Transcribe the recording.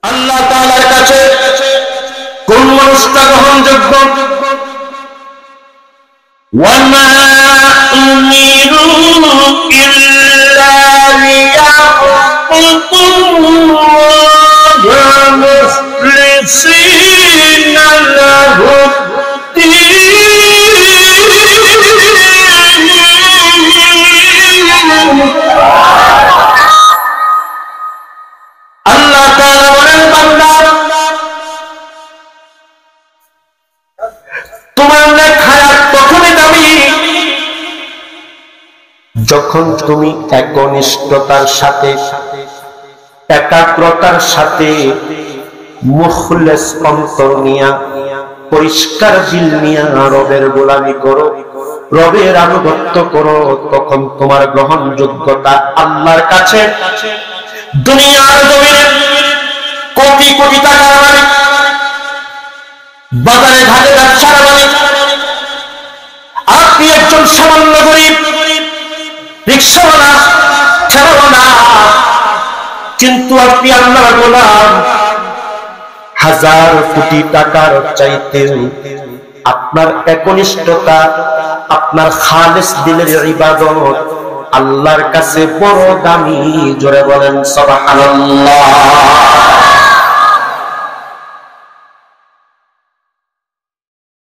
আল্লাহ তাআলার কাছে কোন মানুষটা গ্রহণযোগ্য? ওয়ামা উমিরু ইল্লা লিয়াবুদুল্লাহা মুখলিসিনা লাহুদ-দীন। আল্লাহ তাআলা বলেন, বান্দা তোমার নেক হায়াত তখনই দামি যখন তুমি একনিষ্ঠতার সাথে, একাগ্রতার সাথে, মুখলেস অন্তর নিয়া, পরিষ্কার দিল নিয়া রবের গোলামি করো, রবের আনুগত্য করো, তখন তোমার গ্রহণযোগ্যতা আল্লাহর কাছে। দুনিয়ার জমিনে কোটি কোটি টাকার মালিক, বাজারে ঘাটে ব্যবসার মালিক, আপনি একজন সামান্য গরিব রিক্সাওয়ালা, ঠেলাওয়ালা, কিন্তু আপনি আল্লাহর গোলাম। হাজার কোটি টাকার চাইতে আপনার একনিষ্ঠতা, আপনার খালেস দিলের ইবাদত আল্লাহর কাছে বড় দামি। জোরে বলেন সুবহানাল্লাহ।